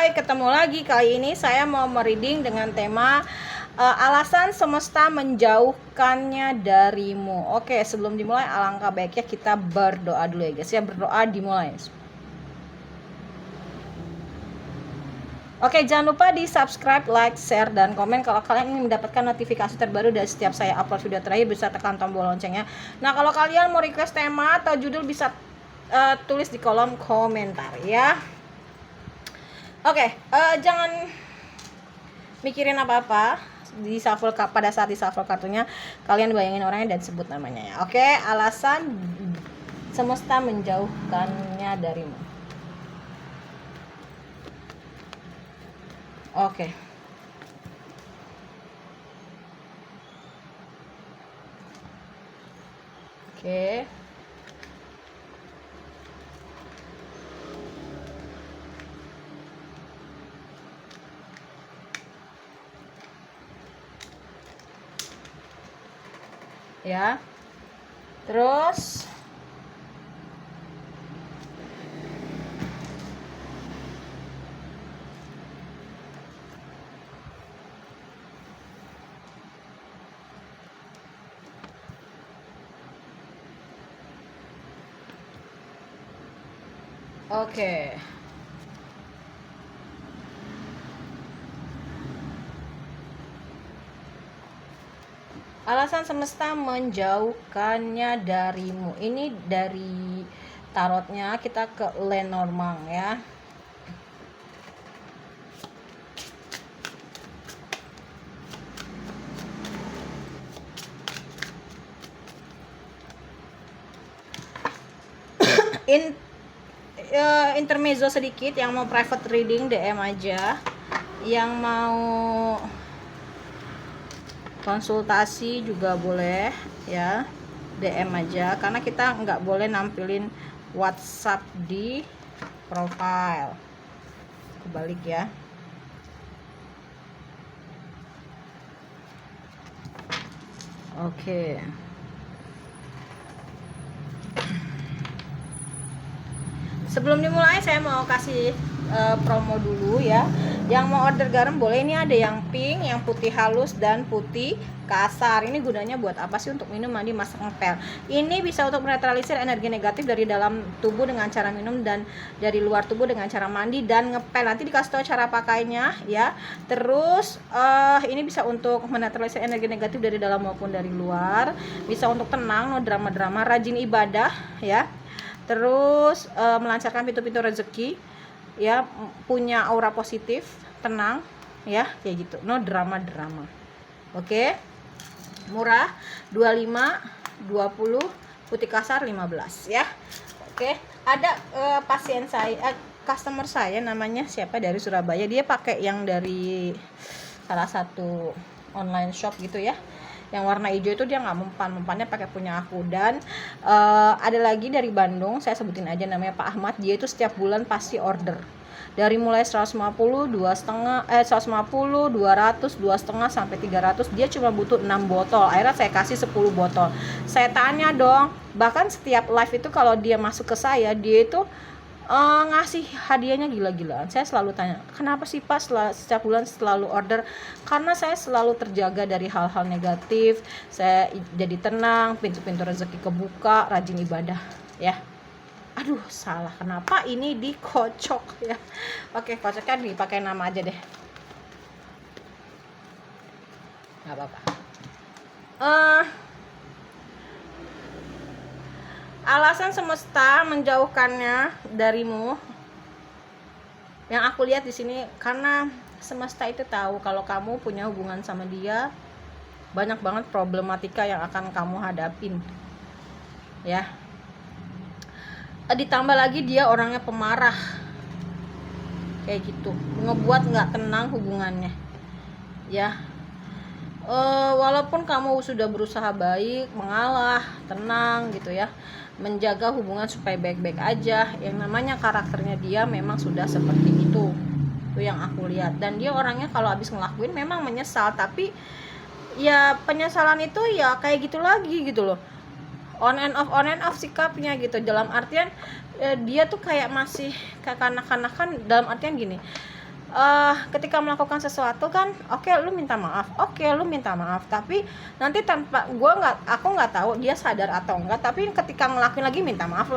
Hai, ketemu lagi. Kali ini saya mau mereading dengan tema alasan semesta menjauhkannya darimu. Oke, sebelum dimulai alangkah baiknya kita berdoa dulu ya guys. Ya, berdoa dimulai. Oke, jangan lupa di subscribe, like, share, dan komen kalau kalian ingin mendapatkan notifikasi terbaru dari setiap saya upload video terakhir. Bisa tekan tombol loncengnya. Nah, kalau kalian mau request tema atau judul bisa tulis di kolom komentar ya. Oke, jangan mikirin apa-apa di shuffle pada saat di shuffle kartunya. Kalian bayangin orangnya dan sebut namanya ya. Oke, alasan semesta menjauhkannya darimu. Oke. Oke. Ya. Terus oke. Alasan semesta menjauhkannya darimu. Ini dari tarotnya kita ke Lenormand ya. Intermezzo sedikit, yang mau private reading DM aja, yang mau konsultasi juga boleh ya, DM aja, karena kita nggak boleh nampilin WhatsApp di profile. Kebalik ya. Oke. Sebelum dimulai saya mau kasih promo dulu ya. Yang mau order garam boleh, ini ada yang pink, yang putih halus, dan putih kasar. Ini gunanya buat apa sih? Untuk minum, mandi, masak, ngepel. Ini bisa untuk menetralisir energi negatif dari dalam tubuh dengan cara minum, dan dari luar tubuh dengan cara mandi dan ngepel. Nanti dikasih tahu cara pakainya ya. Terus ini bisa untuk menetralisir energi negatif dari dalam maupun dari luar. Bisa untuk tenang, no drama-drama, rajin ibadah ya. Terus melancarkan pintu-pintu rezeki ya, punya aura positif, tenang ya, kayak gitu, no drama-drama. Oke, murah 25, 20, putih kasar 15 ya. Oke, ada pasien saya, customer saya namanya siapa, dari Surabaya. Dia pakai yang dari salah satu online shop gitu ya, yang warna hijau itu. Dia nggak mempan-mempannya, pakai punya aku. Dan ada lagi dari Bandung, saya sebutin aja namanya Pak Ahmad. Dia itu setiap bulan pasti order dari mulai 150, 150, 200, 2,5 sampai 300. Dia cuma butuh 6 botol. Akhirnya saya kasih 10 botol. Saya tanya dong, bahkan setiap live itu kalau dia masuk ke saya, dia itu ngasih hadiahnya gila-gilaan. Saya selalu tanya, kenapa sih Pak setiap bulan selalu order? Karena saya selalu terjaga dari hal-hal negatif. Saya jadi tenang, pintu-pintu rezeki kebuka, rajin ibadah ya. Aduh, salah, kenapa ini dikocok ya. Oke, kocoknya dipakai nama aja deh, nggak apa-apa. Alasan semesta menjauhkannya darimu, yang aku lihat di sini, karena semesta itu tahu kalau kamu punya hubungan sama dia, banyak banget problematika yang akan kamu hadapin ya. Ditambah lagi dia orangnya pemarah kayak gitu, ngebuat nggak tenang hubungannya ya. Walaupun kamu sudah berusaha baik, mengalah, tenang gitu ya, menjaga hubungan supaya baik-baik aja, yang namanya karakternya dia memang sudah seperti itu yang aku lihat. Dan dia orangnya kalau habis ngelakuin memang menyesal, tapi ya penyesalan itu ya kayak gitu lagi gitu loh, on and off sikapnya gitu. Dalam artian dia tuh kayak masih kayak kanak-kanakan, dalam artian gini, ketika melakukan sesuatu kan, oke, lu minta maaf, tapi nanti tanpa aku nggak tahu dia sadar atau enggak, tapi ketika ngelakuin lagi minta maaf.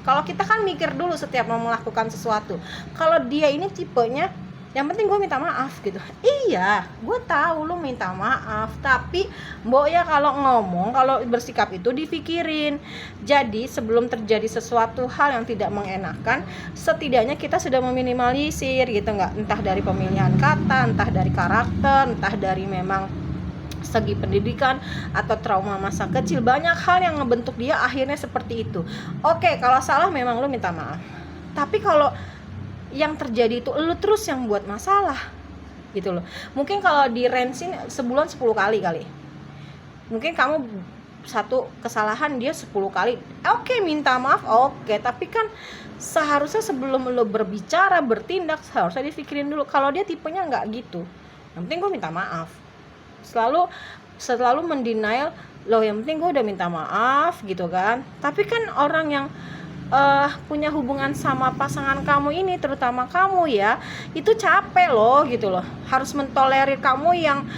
Kalau kita kan mikir dulu setiap mau melakukan sesuatu. Kalau dia ini tipenya yang penting gue minta maaf gitu. Iya, gue tahu lu minta maaf, tapi mbok ya kalau ngomong, kalau bersikap itu dipikirin. Jadi sebelum terjadi sesuatu hal yang tidak mengenakan, setidaknya kita sudah meminimalisir gitu, nggak, entah dari pemilihan kata, entah dari karakter, entah dari memang segi pendidikan atau trauma masa kecil. Banyak hal yang ngebentuk dia akhirnya seperti itu. Oke, kalau salah memang lu minta maaf, tapi kalau yang terjadi itu lu terus yang buat masalah gitu loh. Mungkin kalau di range sebulan 10 kali mungkin kamu satu kesalahan dia 10 kali, oke, minta maaf, oke, tapi kan seharusnya sebelum lu berbicara, bertindak, seharusnya dipikirin dulu. Kalau dia tipenya nggak gitu, yang penting gue minta maaf, selalu mendenial loh, yang penting gue udah minta maaf gitu kan. Tapi kan orang yang punya hubungan sama pasangan kamu ini, terutama kamu ya, itu capek loh gitu loh, harus mentolerir kamu yang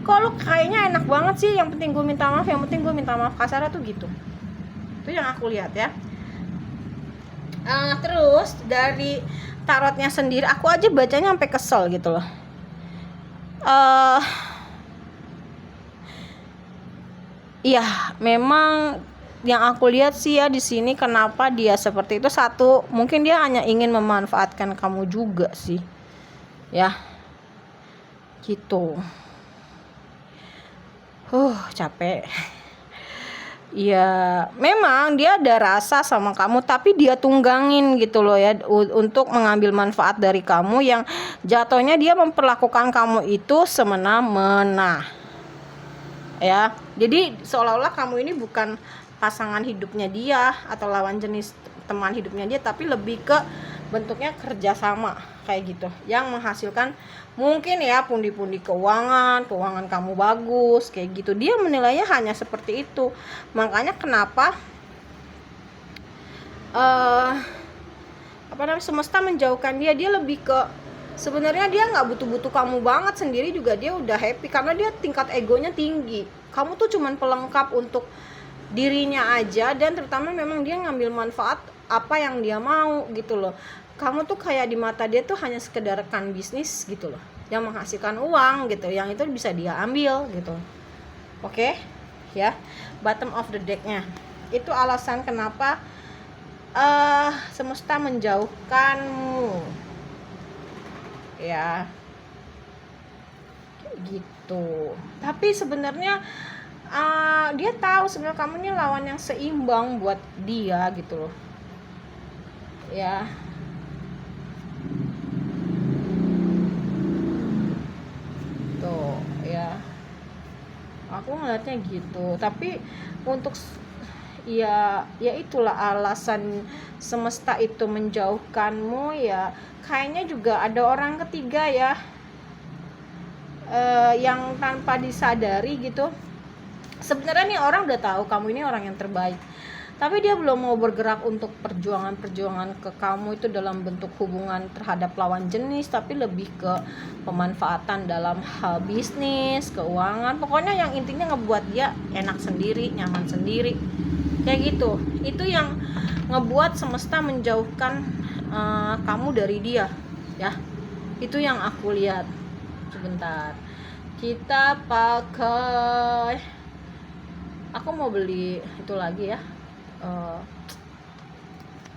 kalau kayaknya enak banget sih, yang penting gue minta maaf, kasarnya tuh gitu. Itu yang aku lihat ya. Terus dari tarotnya sendiri, aku aja bacanya sampai kesel gitu loh. Iya, memang yang aku lihat sih ya di sini, kenapa dia seperti itu, satu, mungkin dia hanya ingin memanfaatkan kamu juga sih ya, gitu. Capek. Ya memang dia ada rasa sama kamu, tapi dia tunggangin gitu loh ya, untuk mengambil manfaat dari kamu, yang jatuhnya dia memperlakukan kamu itu semena-mena ya. Jadi seolah-olah kamu ini bukan pasangan hidupnya dia atau lawan jenis teman hidupnya dia, tapi lebih ke bentuknya kerjasama kayak gitu, yang menghasilkan mungkin ya pundi-pundi keuangan kamu bagus kayak gitu. Dia menilainya hanya seperti itu. Makanya kenapa semesta menjauhkan dia lebih ke, sebenarnya dia nggak butuh kamu banget, sendiri juga dia udah happy, karena dia tingkat egonya tinggi. Kamu tuh cuman pelengkap untuk dirinya aja, dan terutama memang dia ngambil manfaat apa yang dia mau gitu loh. Kamu tuh kayak di mata dia tuh hanya sekedar rekan bisnis gitu loh, yang menghasilkan uang gitu, yang itu bisa dia ambil gitu. Oke ya, bottom of the decknya itu alasan kenapa semesta menjauhkanmu ya, gitu. Tapi sebenarnya dia tahu sebenarnya kamu ini lawan yang seimbang buat dia gitu loh ya. Tuh ya, aku ngeliatnya gitu. Tapi untuk ya itulah alasan semesta itu menjauhkanmu ya, kayaknya juga ada orang ketiga ya, yang tanpa disadari gitu. Sebenarnya nih orang udah tahu kamu ini orang yang terbaik, tapi dia belum mau bergerak untuk perjuangan ke kamu itu dalam bentuk hubungan terhadap lawan jenis, tapi lebih ke pemanfaatan dalam hal bisnis, keuangan, pokoknya yang intinya ngebuat dia enak sendiri, nyaman sendiri kayak gitu. Itu yang ngebuat semesta menjauhkan kamu dari dia ya. Itu yang aku lihat. Sebentar, kita pakai, aku mau beli itu lagi ya,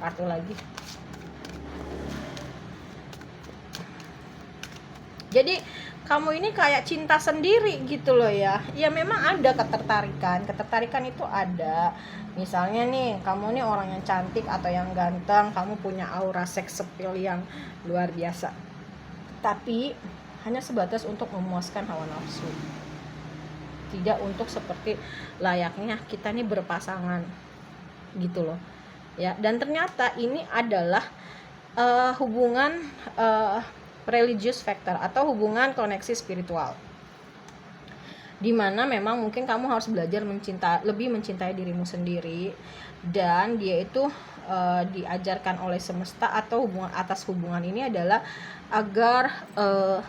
kartu lagi. Jadi kamu ini kayak cinta sendiri gitu loh ya. Ya memang ada ketertarikan itu ada. Misalnya nih, kamu nih orang yang cantik atau yang ganteng, kamu punya aura seks appeal yang luar biasa, tapi hanya sebatas untuk memuaskan hawa nafsu, tidak untuk seperti layaknya kita nih berpasangan gitu loh ya. Dan ternyata ini adalah hubungan religious factor atau hubungan koneksi spiritual, dimana memang mungkin kamu harus belajar lebih mencintai dirimu sendiri, dan dia itu diajarkan oleh semesta atau hubungan atas hubungan ini adalah agar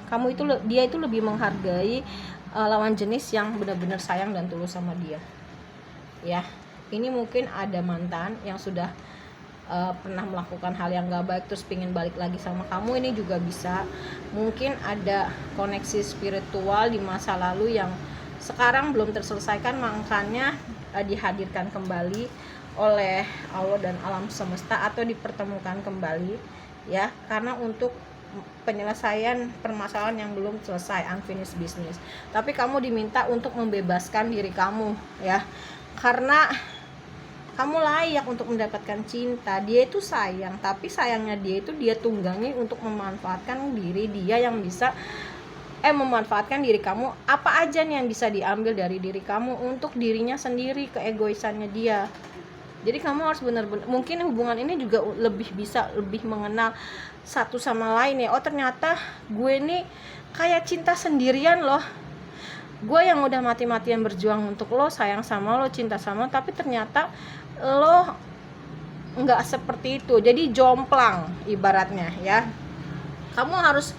kamu itu dia itu lebih menghargai lawan jenis yang benar-benar sayang dan tulus sama dia. Ya, ini mungkin ada mantan yang sudah pernah melakukan hal yang gak baik terus pingin balik lagi sama kamu, ini juga bisa. Mungkin ada koneksi spiritual di masa lalu yang sekarang belum terselesaikan, makanya dihadirkan kembali oleh Allah dan alam semesta atau dipertemukan kembali ya, karena untuk penyelesaian permasalahan yang belum selesai, unfinished business. Tapi kamu diminta untuk membebaskan diri kamu ya, karena kamu layak untuk mendapatkan cinta. Dia itu sayang, tapi sayangnya dia itu dia tunggangi untuk memanfaatkan diri dia yang bisa memanfaatkan diri kamu. Apa aja nih yang bisa diambil dari diri kamu untuk dirinya sendiri, keegoisannya dia. Jadi kamu harus benar-benar, mungkin hubungan ini juga lebih mengenal satu sama lain ya. Oh ternyata gue nih kayak cinta sendirian loh. Gue yang udah mati-matian berjuang untuk lo, sayang sama lo, cinta sama lo, tapi ternyata lo nggak seperti itu. Jadi jomplang ibaratnya ya. Kamu harus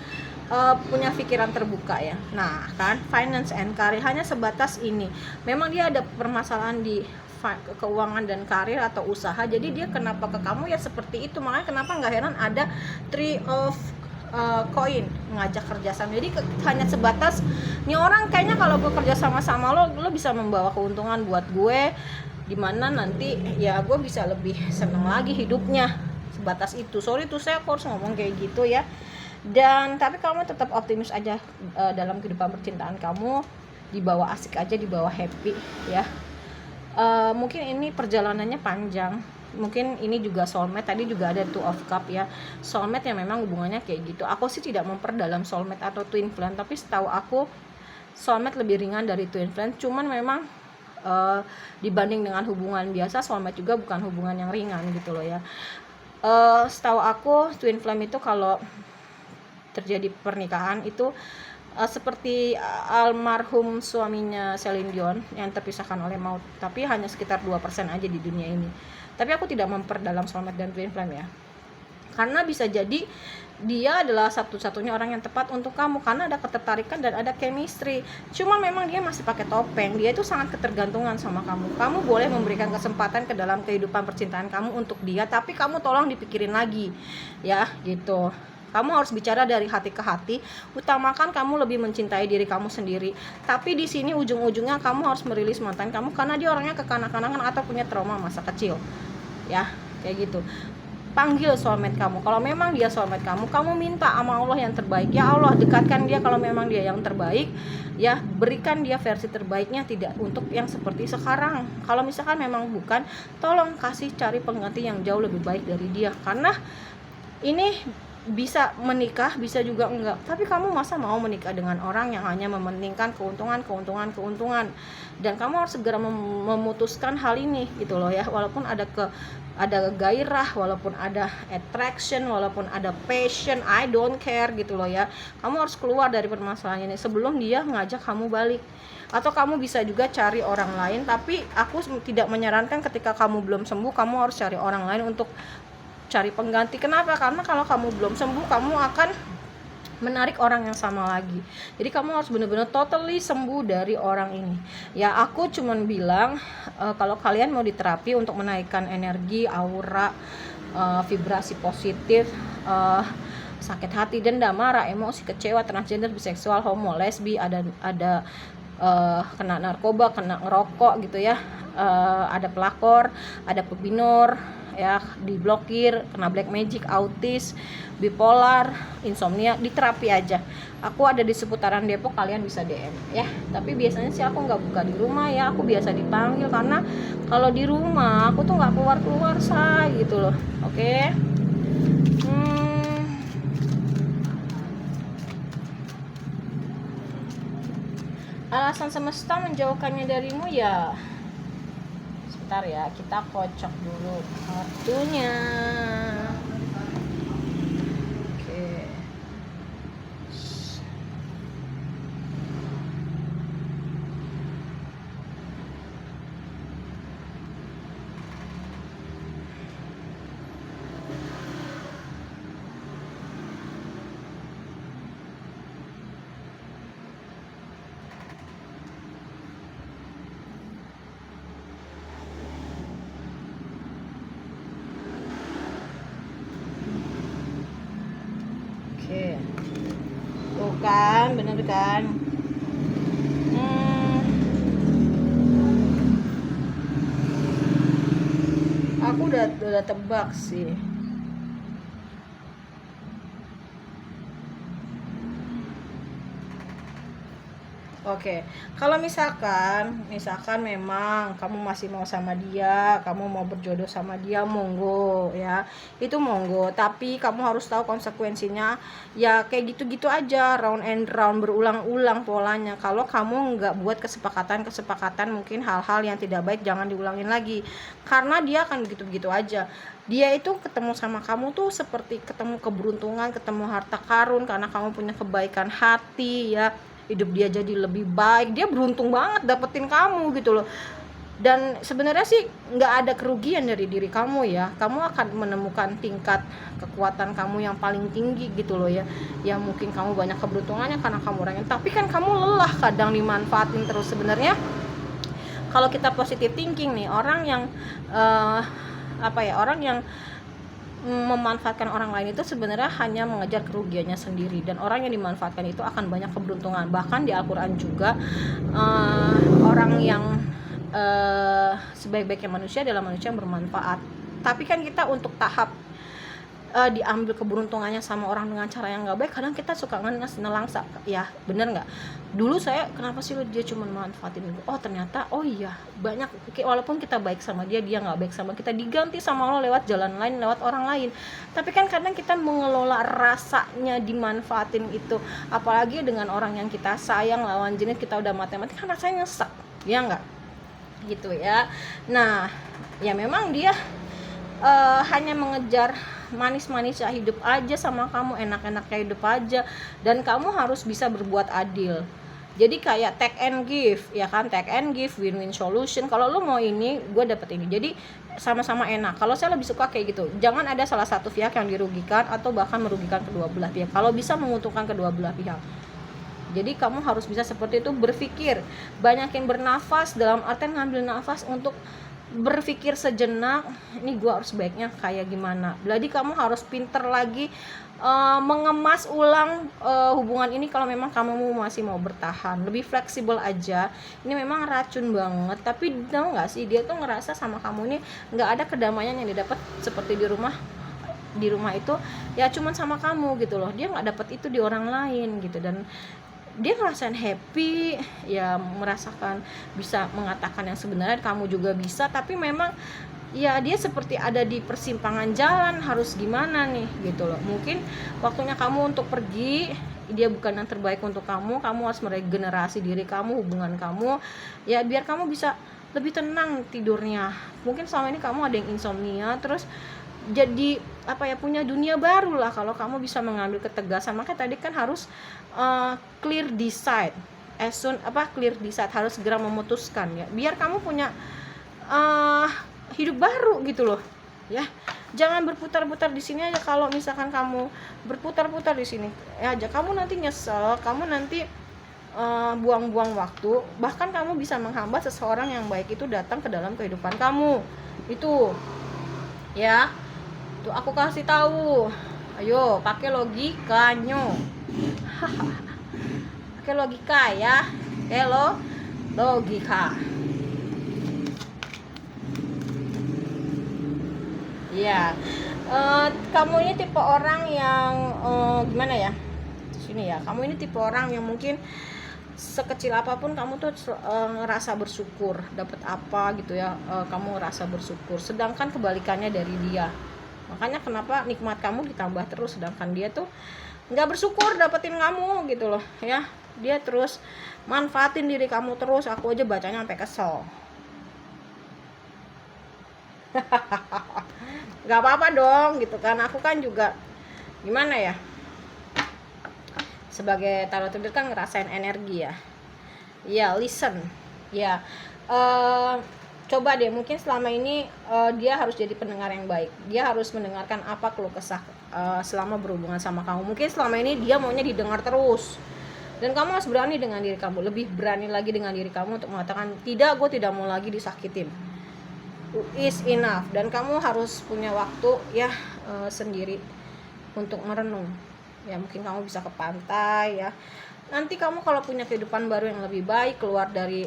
punya pikiran terbuka ya. Nah kan, finance and career hanya sebatas ini. Memang dia ada permasalahan di keuangan dan karir atau usaha, jadi dia kenapa ke kamu ya seperti itu. Makanya kenapa nggak heran ada Three of Coin ngajak kerjasama. Jadi hanya sebatas nih orang kayaknya kalau gue kerja sama lo bisa membawa keuntungan buat gue, dimana nanti ya gue bisa lebih seneng lagi hidupnya. Sebatas itu. Sorry tuh saya harus ngomong kayak gitu ya. Dan tapi kamu tetap optimis aja dalam kehidupan percintaan kamu, dibawa asik aja, dibawa happy ya. Mungkin ini perjalanannya panjang, mungkin ini juga soulmate. Tadi juga ada Two of Cup ya, soulmate yang memang hubungannya kayak gitu. Aku sih tidak memperdalam soulmate atau twin flame, tapi setahu aku soulmate lebih ringan dari twin flame. Cuman memang dibanding dengan hubungan biasa, soulmate juga bukan hubungan yang ringan gitu loh ya. Setahu aku twin flame itu kalau terjadi pernikahan itu seperti almarhum suaminya Celine Dion yang terpisahkan oleh maut, tapi hanya sekitar 2% aja di dunia ini. Tapi aku tidak memperdalam soulmate dan twin flame ya, karena bisa jadi dia adalah satu-satunya orang yang tepat untuk kamu karena ada ketertarikan dan ada chemistry. Cuma memang dia masih pakai topeng, dia itu sangat ketergantungan sama kamu. Kamu boleh memberikan kesempatan ke dalam kehidupan percintaan kamu untuk dia, tapi kamu tolong dipikirin lagi ya gitu. Kamu harus bicara dari hati ke hati, utamakan kamu lebih mencintai diri kamu sendiri. Tapi di sini ujung-ujungnya kamu harus merilis mantan kamu karena dia orangnya kekanak-kanakan atau punya trauma masa kecil. Ya, kayak gitu. Panggil soulmate kamu. Kalau memang dia soulmate kamu, kamu minta sama Allah yang terbaik. Ya Allah, dekatkan dia kalau memang dia yang terbaik. Ya, berikan dia versi terbaiknya, tidak untuk yang seperti sekarang. Kalau misalkan memang bukan, tolong cari pengganti yang jauh lebih baik dari dia. Karena ini bisa menikah, bisa juga enggak. Tapi kamu masa mau menikah dengan orang yang hanya mementingkan keuntungan. Dan kamu harus segera memutuskan hal ini gitu loh ya. Walaupun ada gairah, walaupun ada attraction, walaupun ada passion, I don't care gitu loh ya. Kamu harus keluar dari permasalahan ini sebelum dia ngajak kamu balik. Atau kamu bisa juga cari orang lain, tapi aku tidak menyarankan ketika kamu belum sembuh kamu harus cari orang lain untuk cari pengganti. Kenapa? Karena kalau kamu belum sembuh, kamu akan menarik orang yang sama lagi. Jadi kamu harus benar-benar totally sembuh dari orang ini. Ya, aku cuman bilang kalau kalian mau diterapi untuk menaikkan energi, aura, vibrasi positif, sakit hati, dendam, marah, emosi, kecewa, transgender, biseksual, homo, lesbi, ada kena narkoba, kena ngerokok gitu ya, ada pelakor, ada pebinor ya, diblokir, kena black magic, autis, bipolar, insomnia, diterapi aja. Aku ada di seputaran Depok, kalian bisa DM ya. Tapi biasanya sih aku nggak buka di rumah ya, aku biasa dipanggil karena kalau di rumah aku tuh nggak keluar say gitu loh. Oke. Alasan semesta menjauhkannya darimu ya. Sebentar ya, kita kocok dulu kartunya. Oke. Oke. Tuh kan, bener kan? Aku udah tebak sih. Oke, kalau misalkan memang kamu masih mau sama dia, kamu mau berjodoh sama dia, monggo ya, itu monggo. Tapi kamu harus tahu konsekuensinya. Ya kayak gitu-gitu aja, round and round, berulang-ulang polanya. Kalau kamu nggak buat kesepakatan, mungkin hal-hal yang tidak baik jangan diulangin lagi. Karena dia akan begitu-begitu aja. Dia itu ketemu sama kamu tuh seperti ketemu keberuntungan, ketemu harta karun, karena kamu punya kebaikan hati ya. Hidup dia jadi lebih baik, dia beruntung banget dapetin kamu gitu loh. Dan sebenarnya sih nggak ada kerugian dari diri kamu ya, kamu akan menemukan tingkat kekuatan kamu yang paling tinggi gitu loh ya. Ya mungkin kamu banyak keberuntungannya karena kamu orangnya, tapi kan kamu lelah kadang dimanfaatin terus. Sebenarnya kalau kita positive thinking nih, orang yang orang yang memanfaatkan orang lain itu sebenarnya hanya mengejar kerugiannya sendiri, dan orang yang dimanfaatkan itu akan banyak keberuntungan. Bahkan di Al-Quran juga orang yang sebaik-baiknya manusia adalah manusia yang bermanfaat. Tapi kan kita untuk tahap diambil keberuntungannya sama orang dengan cara yang nggak baik, kadang kita suka nelangsa ya, bener nggak? Dulu saya, kenapa sih dia cuma manfaatin gue? Oh ternyata, oh iya banyak, walaupun kita baik sama dia nggak baik sama kita, diganti sama Allah lewat jalan lain, lewat orang lain. Tapi kan kadang kita mengelola rasanya dimanfaatin itu, apalagi dengan orang yang kita sayang, lawan jenis kita udah mati-mati, kan rasanya nyesek ya nggak gitu ya. Nah ya memang dia hanya mengejar manis-manisnya hidup aja sama kamu, enak-enaknya hidup aja, dan kamu harus bisa berbuat adil. Jadi kayak take and give ya kan, take and give, win-win solution. Kalau lu mau ini, gue dapet ini, jadi sama-sama enak. Kalau saya lebih suka kayak gitu, jangan ada salah satu pihak yang dirugikan atau bahkan merugikan kedua belah pihak. Kalau bisa menguntungkan kedua belah pihak. Jadi kamu harus bisa seperti itu, berpikir, banyakin bernafas, dalam artian ngambil nafas untuk berpikir sejenak, ini gue harus baiknya kayak gimana. Jadi kamu harus pinter lagi mengemas ulang hubungan ini. Kalau memang kamu masih mau bertahan, lebih fleksibel aja. Ini memang racun banget, tapi tahu nggak sih, dia tuh ngerasa sama kamu ini nggak ada kedamaian yang didapat seperti di rumah itu ya, cuman sama kamu gitu loh. Dia nggak dapat itu di orang lain gitu, dan dia ngerasain happy ya, merasakan bisa mengatakan yang sebenarnya kamu juga bisa. Tapi memang ya dia seperti ada di persimpangan jalan, harus gimana nih gitu loh. Mungkin waktunya kamu untuk pergi, dia bukan yang terbaik untuk kamu harus meregenerasi diri kamu, hubungan kamu ya, biar kamu bisa lebih tenang tidurnya. Mungkin selama ini kamu ada yang insomnia, terus jadi punya dunia baru lah kalau kamu bisa mengambil ketegasan. Makanya tadi kan harus clear decide, clear decide, harus segera memutuskan ya, biar kamu punya hidup baru gitu loh ya. Jangan berputar-putar di sini aja. Kalau misalkan kamu berputar-putar di sini aja, kamu nanti nyesel, kamu nanti buang-buang waktu, bahkan kamu bisa menghambat seseorang yang baik itu datang ke dalam kehidupan kamu itu ya. Tuh aku kasih tahu, ayo pakai logikanya. Pakai logika ya, logika ya. Kamu ini tipe orang yang gimana ya, sini ya, kamu ini tipe orang yang mungkin sekecil apapun kamu tuh ngerasa bersyukur dapat apa gitu ya, kamu ngerasa bersyukur, sedangkan kebalikannya dari dia. Makanya kenapa nikmat kamu ditambah terus, sedangkan dia tuh nggak bersyukur dapetin kamu gitu loh ya. Dia terus manfaatin diri kamu terus. Aku aja bacanya sampai kesel. Nggak apa-apa dong gitu kan, aku kan juga gimana ya, sebagai tarot reader kan ngerasain energi ya. Ya listen ya, coba deh, mungkin selama ini dia harus jadi pendengar yang baik. Dia harus mendengarkan apa keluh kesah selama berhubungan sama kamu. Mungkin selama ini dia maunya didengar terus, dan kamu harus berani dengan diri kamu, lebih berani lagi dengan diri kamu untuk mengatakan tidak, gue tidak mau lagi disakitin, is enough. Dan kamu harus punya waktu ya sendiri untuk merenung ya mungkin kamu bisa ke pantai ya. Nanti kamu kalau punya kehidupan baru yang lebih baik, keluar dari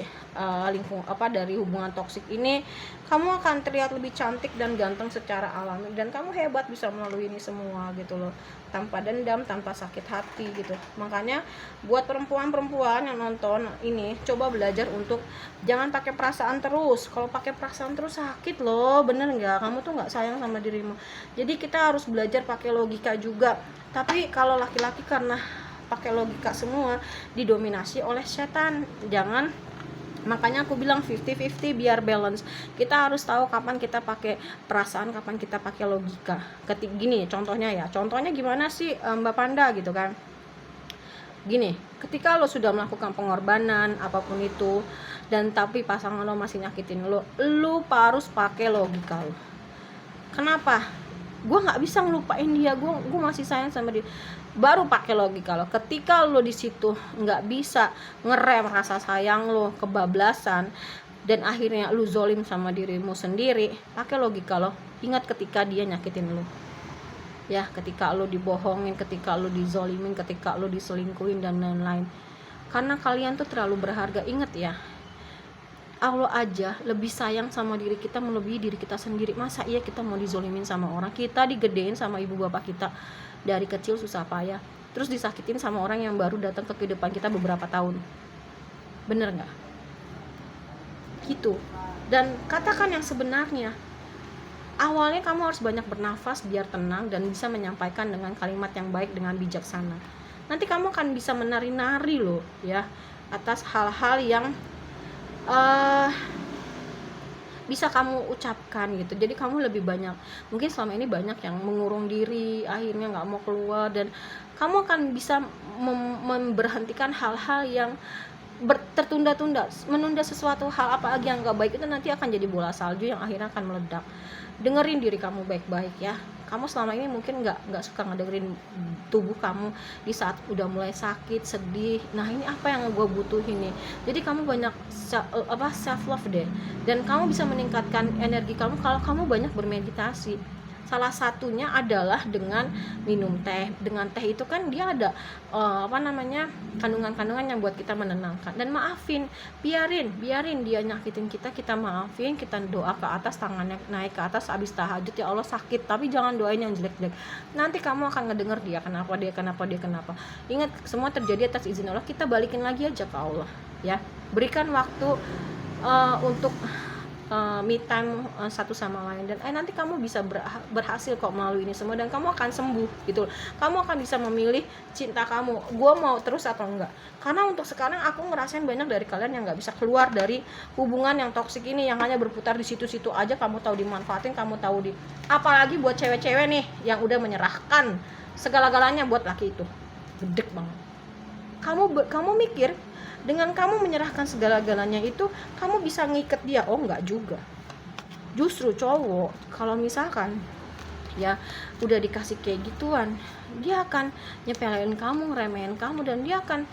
dari hubungan toksik ini, kamu akan terlihat lebih cantik dan ganteng secara alami, dan kamu hebat bisa melalui ini semua gitu loh, tanpa dendam, tanpa sakit hati gitu. Makanya buat perempuan-perempuan yang nonton ini, coba belajar untuk jangan pakai perasaan terus. Kalau pakai perasaan terus sakit loh, bener nggak? Kamu tuh nggak sayang sama dirimu. Jadi kita harus belajar pakai logika juga. Tapi kalau laki-laki karena pakai logika semua, didominasi oleh setan. Jangan, makanya aku bilang 50-50 biar balance. Kita harus tahu kapan kita pakai perasaan, kapan kita pakai logika. Gini contohnya ya, contohnya gimana sih Mbak Panda gitu kan. Gini, ketika lo sudah melakukan pengorbanan apapun itu, dan tapi pasangan lo masih nyakitin lo harus pakai logika lo. Kenapa? Gue nggak bisa ngelupain dia, gue masih sayang sama dia. Baru pakai logika lo. Ketika lo di situ nggak bisa ngerem rasa sayang lo, kebablasan, dan akhirnya lo zolim sama dirimu sendiri, pakai logika lo. Ingat ketika dia nyakitin lo, ya, ketika lo dibohongin, ketika lo dizolimin, ketika lo diselingkuhin dan lain-lain. Karena kalian tuh terlalu berharga. Ingat ya, Allah aja lebih sayang sama diri kita melebihi diri kita sendiri. Masa iya kita mau dizolimin sama orang? Kita digedein sama ibu bapak kita dari kecil susah payah, terus disakitin sama orang yang baru datang ke kehidupan kita beberapa tahun. Bener nggak? Gitu. Dan katakan yang sebenarnya. Awalnya kamu harus banyak bernafas biar tenang dan bisa menyampaikan dengan kalimat yang baik dengan bijaksana. Nanti kamu akan bisa menari-nari loh ya, atas hal-hal yang bisa kamu ucapkan gitu. Jadi kamu lebih banyak, mungkin selama ini banyak yang mengurung diri, akhirnya nggak mau keluar, dan kamu akan bisa memberhentikan hal-hal yang tertunda-tunda, menunda sesuatu hal apalagi yang nggak baik itu nanti akan jadi bola salju yang akhirnya akan meledak. Dengerin diri kamu baik-baik ya. Kamu selama ini mungkin nggak suka ngedengerin tubuh kamu di saat udah mulai sakit, sedih. Nah ini apa yang gue butuhin nih. Jadi kamu banyak self love deh. Dan kamu bisa meningkatkan energi kamu kalau kamu banyak bermeditasi. Salah satunya adalah dengan minum teh. Dengan teh itu kan dia ada kandungan-kandungan yang buat kita menenangkan. Dan maafin, biarin dia nyakitin kita, kita maafin, kita doa ke atas, tangannya naik ke atas abis tahajud, ya Allah sakit, tapi jangan doain yang jelek-jelek. Nanti kamu akan ngedenger dia kenapa. Ingat, semua terjadi atas izin Allah. Kita balikin lagi aja ke Allah ya. Berikan waktu untuk me time satu sama lain, dan nanti kamu bisa berhasil kok melalui ini semua, dan kamu akan sembuh gitu. Kamu akan bisa memilih cinta kamu, gue mau terus atau enggak. Karena untuk sekarang aku ngerasain banyak dari kalian yang nggak bisa keluar dari hubungan yang toksik ini, yang hanya berputar di situ-situ aja. Kamu tahu dimanfaatin, kamu tahu apalagi buat cewek-cewek nih yang udah menyerahkan segala-galanya buat laki itu, gedek banget. Kamu mikir dengan kamu menyerahkan segala-galanya itu kamu bisa ngiket dia? Oh enggak juga. Justru cowok kalau misalkan ya udah dikasih kayak gituan, dia akan nyepelein kamu, ngeremehin kamu, dan dia akan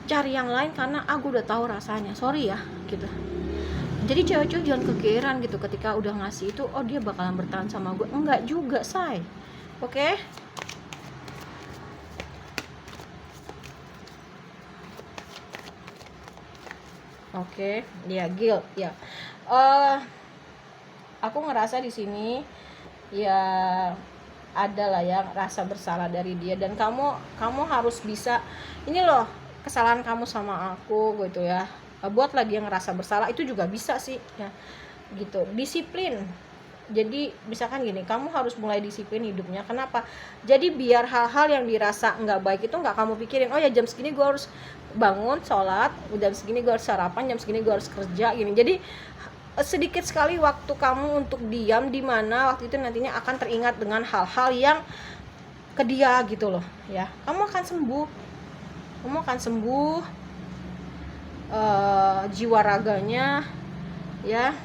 cari yang lain karena aku udah tahu rasanya. Sorry ya gitu. Jadi cewek-cewek jangan kegeeran gitu ketika udah ngasih itu, oh dia bakalan bertahan sama gue. Enggak juga, say. Oke? Oke, ya guilt ya. Aku ngerasa di sini ya ada lah ya rasa bersalah dari dia, dan kamu harus bisa, ini loh kesalahan kamu sama aku gitu ya. Buatlah dia ngerasa bersalah, itu juga bisa sih ya. Gitu, disiplin. Jadi misalkan gini, kamu harus mulai disiplin hidupnya. Kenapa? Jadi biar hal-hal yang dirasa nggak baik itu nggak kamu pikirin. Oh ya jam segini gue harus bangun sholat, jam segini gue harus sarapan, jam segini gue harus kerja gini. Jadi sedikit sekali waktu kamu untuk diam, di mana waktu itu nantinya akan teringat dengan hal-hal yang ke dia gitu loh ya. Kamu akan sembuh jiwa raganya ya,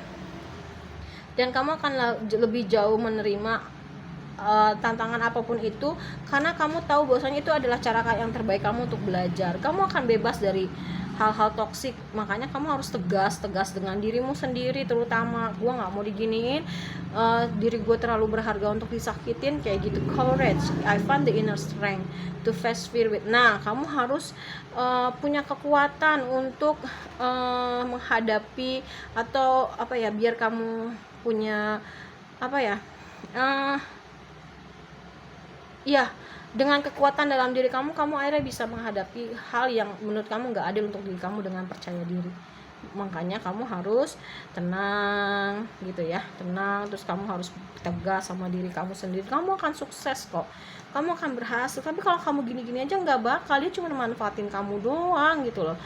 dan kamu akan lebih jauh menerima tantangan apapun itu, karena kamu tahu bahwasanya itu adalah cara yang terbaik kamu untuk belajar. Kamu akan bebas dari hal-hal toksik. Makanya kamu harus tegas dengan dirimu sendiri, terutama gue nggak mau diginiin, diri gue terlalu berharga untuk disakitin, kayak gitu. Courage, I find the inner strength to face fear with. Nah, kamu harus punya kekuatan untuk menghadapi, atau apa ya, biar kamu punya apa ya, ya, dengan kekuatan dalam diri kamu akhirnya bisa menghadapi hal yang menurut kamu nggak adil untuk diri kamu dengan percaya diri. Makanya kamu harus tenang gitu ya, tenang, terus kamu harus tegas sama diri kamu sendiri. Kamu akan sukses kok, kamu akan berhasil. Tapi kalau kamu gini-gini aja nggak bakal, dia cuma manfaatin kamu doang gitu loh.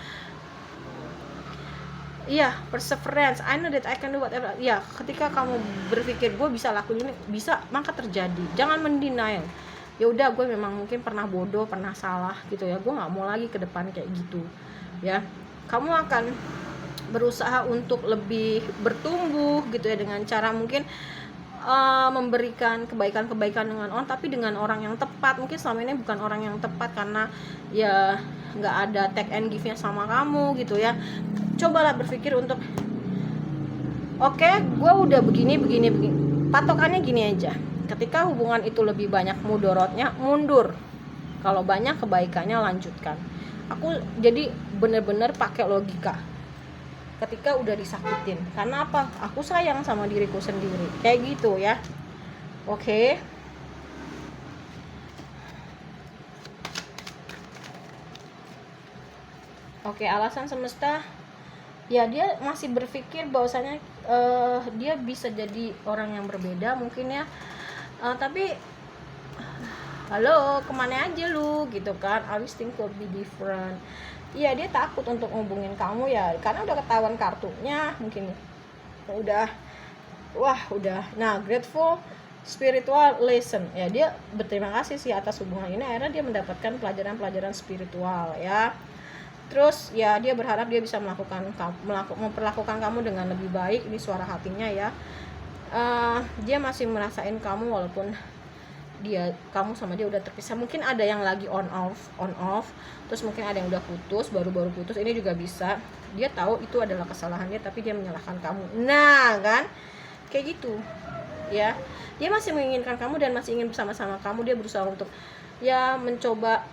Iya, perseverance, I know that I can do whatever. Ya, ketika kamu berpikir gue bisa lakuin ini, bisa, maka terjadi. Jangan mendenial. Ya udah, gue memang mungkin pernah bodoh, pernah salah gitu ya, gue nggak mau lagi ke depan kayak gitu ya. Kamu akan berusaha untuk lebih bertumbuh gitu ya, dengan cara mungkin memberikan kebaikan-kebaikan dengan orang, tapi dengan orang yang tepat. Mungkin selama ini bukan orang yang tepat karena ya nggak ada take and give nya sama kamu gitu ya. Cobalah berpikir untuk oke, gue udah begini. Patokannya gini aja. Ketika hubungan itu lebih banyak mudorotnya, mundur. Kalau banyak kebaikannya, lanjutkan. Aku jadi bener-bener pakai logika. Ketika udah disakitin, karena apa? Aku sayang sama diriku sendiri. Kayak gitu ya. Oke. Oke, alasan semesta. Ya, dia masih berpikir bahwasanya dia bisa jadi orang yang berbeda mungkin ya, tapi halo, kemana aja lu gitu kan, I wish things could be different. Iya, dia takut untuk ngubungin kamu ya, karena udah ketahuan kartunya mungkin udah nah, grateful spiritual lesson ya, dia berterima kasih sih atas hubungan ini, akhirnya dia mendapatkan pelajaran spiritual ya. Terus ya, dia berharap dia bisa memperlakukan kamu dengan lebih baik. Ini suara hatinya ya. Dia masih merasain kamu walaupun kamu sama dia udah terpisah. Mungkin ada yang lagi on off, terus mungkin ada yang udah putus, baru putus. Ini juga bisa. Dia tahu itu adalah kesalahan dia, tapi dia menyalahkan kamu. Nah kan, kayak gitu ya. Dia masih menginginkan kamu dan masih ingin bersama-sama kamu. Dia berusaha untuk ya mencoba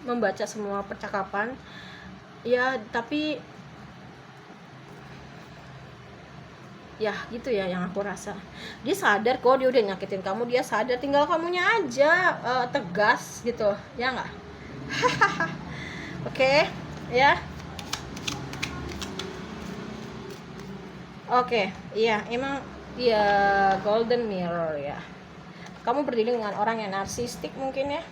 membaca semua percakapan ya, tapi ya gitu ya yang aku rasa. Dia sadar kok dia udah nyakitin kamu, dia sadar, tinggal kamunya aja tegas gitu ya nggak? Oke ya. Oke, iya emang ya, golden mirror ya. Kamu berdiri dengan orang yang narsistik mungkin ya.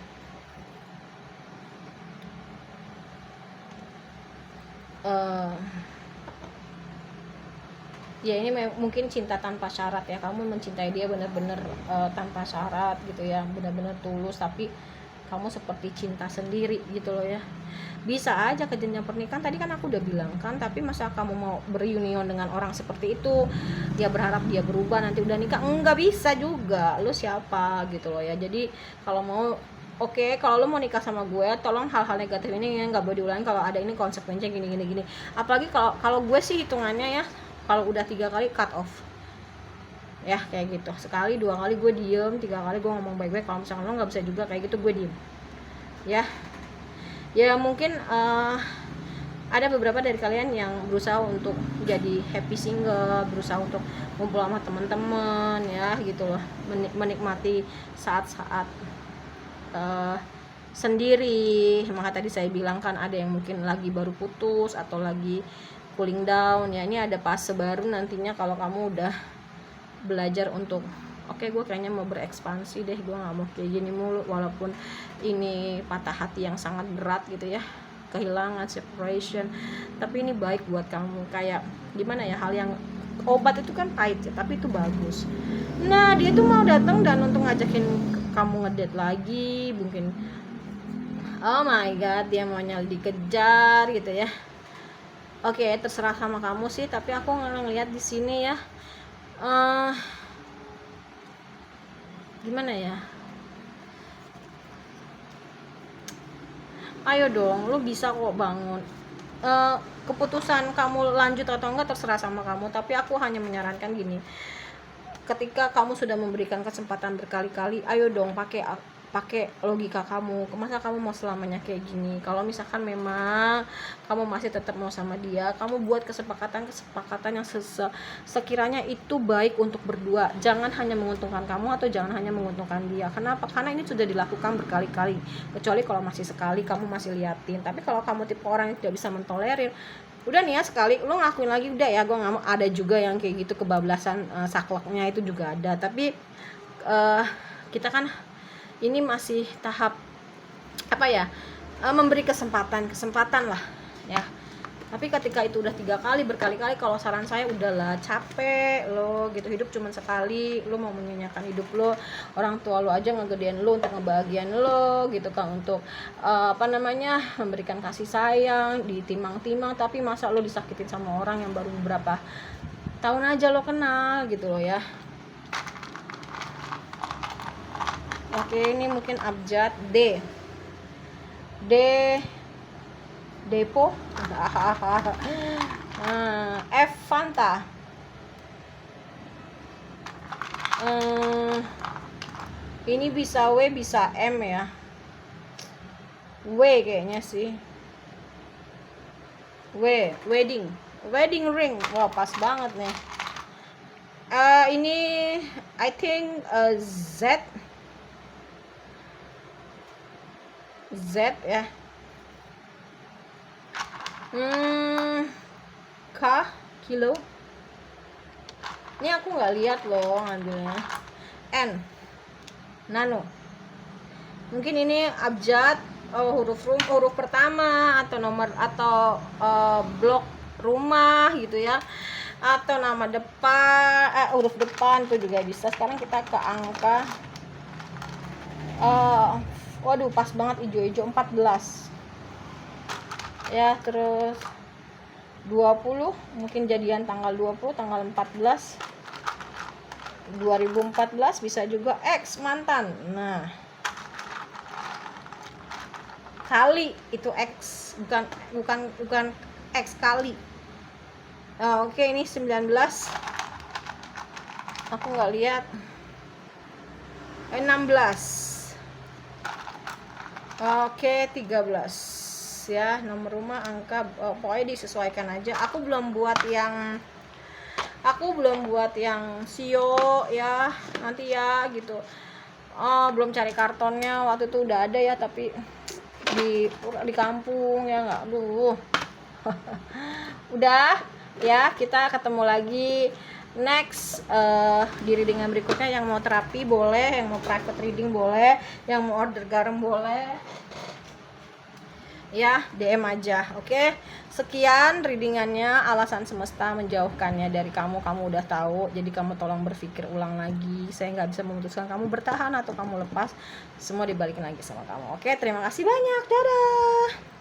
Ya ini mungkin cinta tanpa syarat ya, kamu mencintai dia benar-benar tanpa syarat gitu ya, benar-benar tulus, tapi kamu seperti cinta sendiri gitu loh ya. Bisa aja ke jenjang pernikahan, tadi kan aku udah bilang kan, tapi masa kamu mau berunion dengan orang seperti itu, dia berharap dia berubah nanti udah nikah, enggak bisa juga, lu siapa gitu loh ya. Jadi kalau mau oke, kalau lo mau nikah sama gue, tolong hal-hal negatif ini nggak boleh diulangi. Kalau ada ini konsekuensinya gini. Apalagi kalau gue sih hitungannya ya, kalau udah 3 kali cut off, ya kayak gitu. Sekali 2 kali gue diem, 3 kali gue ngomong baik-baik. Kalau misalnya lo nggak bisa juga kayak gitu, gue diem. Ya mungkin ada beberapa dari kalian yang berusaha untuk jadi happy single, berusaha untuk ngumpul sama teman-teman ya gitu loh, menikmati saat-saat sendiri. Maka tadi saya bilang kan, ada yang mungkin lagi baru putus atau lagi cooling down ya. Ini ada fase baru nantinya kalau kamu udah belajar untuk oke, gue kayaknya mau berekspansi deh, gue gak mau kayak gini mulu, walaupun ini patah hati yang sangat berat gitu ya, kehilangan, separation, tapi ini baik buat kamu. Kayak gimana ya, hal yang obat itu kan pahit ya, tapi itu bagus. Nah, dia tuh mau datang dan untuk ngajakin kamu ngedate lagi mungkin. Oh my god, dia maunya dikejar gitu ya. Oke, terserah sama kamu sih, tapi aku ngeliat di sini ya, gimana ya, ayo dong, lu bisa kok bangun. keputusan kamu lanjut atau enggak terserah sama kamu, tapi aku hanya menyarankan gini, ketika kamu sudah memberikan kesempatan berkali-kali, ayo dong pakai logika kamu. Masa kamu mau selamanya kayak gini? Kalau misalkan memang kamu masih tetap mau sama dia, kamu buat kesepakatan yang sekiranya itu baik untuk berdua. Jangan hanya menguntungkan kamu atau jangan hanya menguntungkan dia. Kenapa? Karena ini sudah dilakukan berkali-kali. Kecuali kalau masih sekali kamu masih liatin. Tapi kalau kamu tipe orang yang tidak bisa mentolerir, udah nih ya, sekali lo ngelakuin lagi udah ya, gue nggak mau. Ada juga yang kayak gitu, kebablasan, sakleknya itu juga ada. Tapi kita kan ini masih tahap apa ya, memberi kesempatan lah ya. Tapi ketika itu udah 3 kali, berkali-kali, kalau saran saya udahlah, capek lo gitu, hidup cuma sekali, lo mau menyanyikan hidup lo, orang tua lo aja ngegedein lo untuk ngebahagiain lo gitu kan, untuk memberikan kasih sayang, ditimang-timang, tapi masa lo disakitin sama orang yang baru beberapa tahun aja lo kenal gitu lo ya. Oke, ini mungkin abjad Depo. F Fanta. Ini bisa W bisa M ya. W kayaknya sih. Wedding ring. Wah, pas banget nih. Ini I think Z ya. K kilo. Ini aku nggak lihat loh ngambilnya. N nano. Mungkin ini abjad, huruf pertama atau nomor atau blok rumah gitu ya, atau nama depan, huruf depan itu juga bisa. Sekarang kita ke angka. Waduh, pas banget ijo-ijo, 14 ya. Terus 20, mungkin jadian tanggal 20, tanggal 14 2014 bisa juga. X mantan. Nah, kali itu X, bukan X kali. Oke, ini 19, aku nggak lihat. 16. Oke, 13 ya. Nomor rumah, angka, pokoknya disesuaikan aja. Aku belum buat yang sio ya, nanti ya gitu. Belum cari kartonnya, waktu itu udah ada ya, tapi di kampung ya, nggak, aduh. Udah ya, kita ketemu lagi next di readingan berikutnya. Yang mau terapi boleh, yang mau private reading boleh, yang mau order garam boleh ya, DM aja. Oke, sekian readingannya. Alasan semesta menjauhkannya dari kamu udah tahu, jadi kamu tolong berpikir ulang lagi. Saya nggak bisa memutuskan kamu bertahan atau kamu lepas, semua dibalikin lagi sama kamu. Oke, terima kasih banyak, dadah.